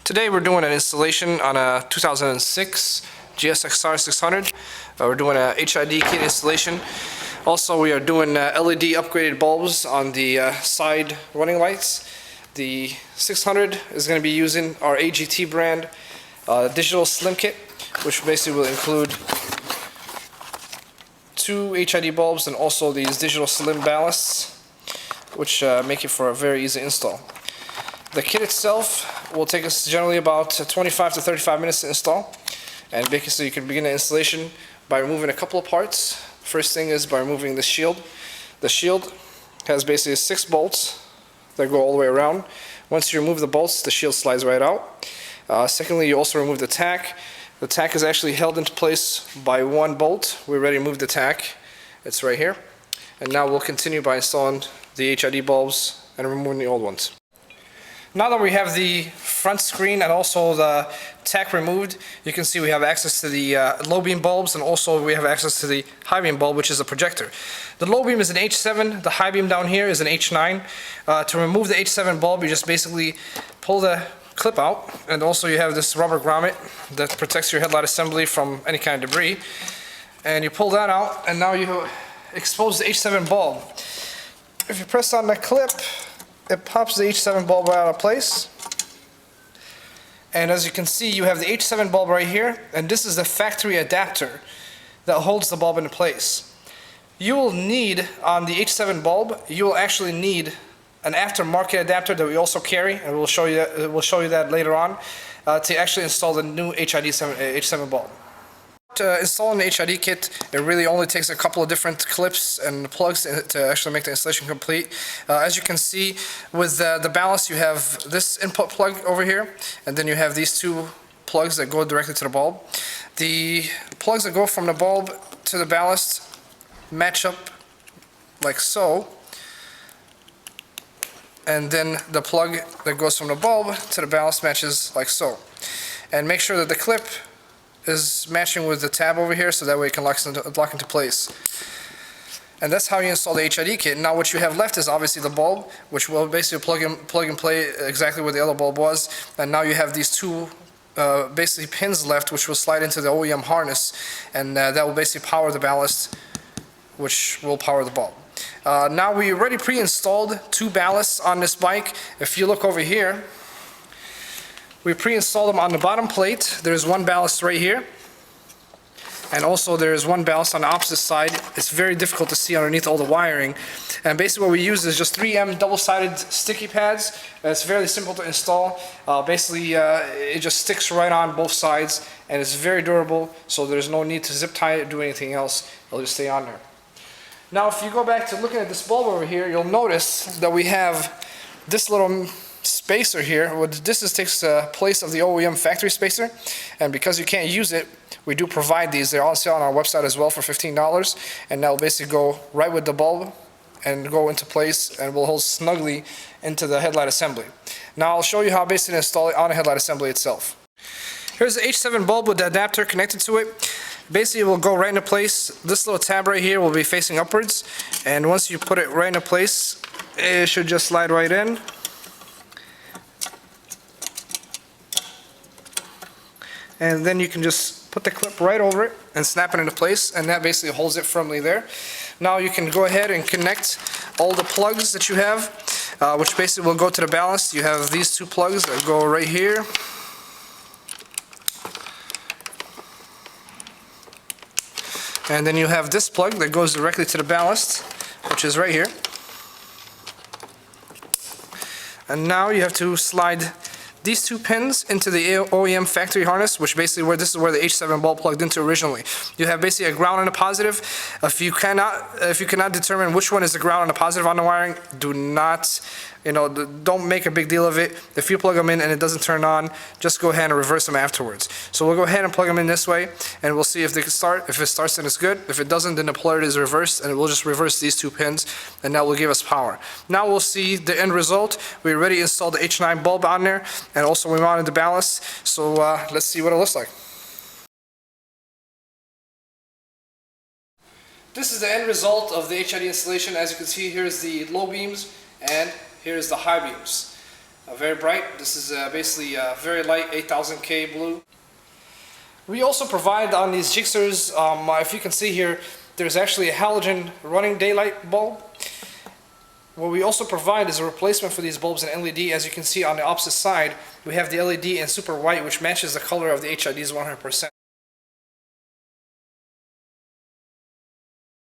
Today we're doing an installation on a 2006 GSX-R 600. We're doing a HID kit installation. Also, we are doing LED upgraded bulbs on the side running lights. The 600 is going to be using our AGT brand digital slim kit, which basically will include 2 HID bulbs and also these digital slim ballasts, which make it for a very easy install. The kit itself will take us generally about 25 to 35 minutes to install, and basically you can begin the installation by removing a couple of parts. First thing is by removing the shield. The shield has basically 6 bolts that go all the way around. Once you remove the bolts, the shield slides right out. Secondly, you also remove the tack. The tack is actually held into place by 1 bolt. We already removed the tack. It's right here. And now we'll continue by installing the HID bulbs and removing the old ones. Now that we have the front screen and also the tack removed, you can see we have access to the low beam bulbs, and also we have access to the high beam bulb, which is a projector. The low beam is an H7, the high beam down here is an H9. To remove the H7 bulb, you just basically pull the clip out, and also you have this rubber grommet that protects your headlight assembly from any kind of debris. And you pull that out, and now you expose the H7 bulb. If you press on the clip, it pops the H7 bulb right out of place. And as you can see, you have the H7 bulb right here, and this is the factory adapter that holds the bulb into place. You will need, on the H7 bulb, you will actually need an aftermarket adapter that we also carry, and we'll show you that later on, to actually install the new H7 bulb. To install the HID kit, it really only takes a couple of different clips and plugs to actually make the installation complete. As you can see, with the ballast, you have this input plug over here, and then you have these 2 plugs that go directly to the bulb. The plugs that go from the bulb to the ballast match up like so, and then the plug that goes from the bulb to the ballast matches like so. And make sure that the clip is matching with the tab over here, so that way it can lock into place. And that's how you install the HID kit. Now what you have left is obviously the bulb, which will basically plug and play exactly where the other bulb was. And now you have these 2 basically pins left, which will slide into the OEM harness, and that will basically power the ballast, which will power the bulb. Now we already pre-installed 2 ballasts on this bike. If you look over here, we pre-installed them on the bottom plate. There's 1 ballast right here, and also there's 1 ballast on the opposite side. It's very difficult to see underneath all the wiring. And basically what we use is just 3M double-sided sticky pads. It's fairly simple to install. It just sticks right on both sides, and it's very durable, so there's no need to zip tie it or do anything else. It'll just stay on there. Now if you go back to looking at this bulb over here, you'll notice that we have this little spacer here. This takes the place of the OEM factory spacer, and because you can't use it, we do provide these. They're on sale on our website as well for $15, and that will basically go right with the bulb and go into place, and will hold snugly into the headlight assembly. Now I'll show you how basically to install it on the headlight assembly itself. Here's the H7 bulb with the adapter connected to it. Basically it will go right into place. This little tab right here will be facing upwards, and once you put it right into place, it should just slide right in. And then you can just put the clip right over it and snap it into place, and that basically holds it firmly there. Now you can go ahead and connect all the plugs that you have, which basically will go to the ballast. You have these 2 plugs that go right here. And then you have this plug that goes directly to the ballast, which is right here. And now you have to slide these 2 pins into the OEM factory harness, which basically this is where the H7 bulb plugged into originally. You have basically a ground and a positive. If you cannot determine which one is the ground and the positive on the wiring, do not, don't make a big deal of it. If you plug them in and it doesn't turn on, just go ahead and reverse them afterwards. So we'll go ahead and plug them in this way, and we'll see if they can start. If it starts, then it's good. If it doesn't, then the polarity is reversed, and we'll just reverse these 2 pins, and that will give us power. Now we'll see the end result. We already installed the H9 bulb on there, and also we mounted the ballast. So let's see what it looks like. This is the end result of the HID installation. As you can see, here's the low beams, and here's the high beams. very bright. This is basically very light 8000K blue. We also provide on these Gixxers, if you can see here, there's actually a halogen running daylight bulb. What we also provide is a replacement for these bulbs in LED. As you can see on the opposite side, we have the LED in super white, which matches the color of the HIDs 100%.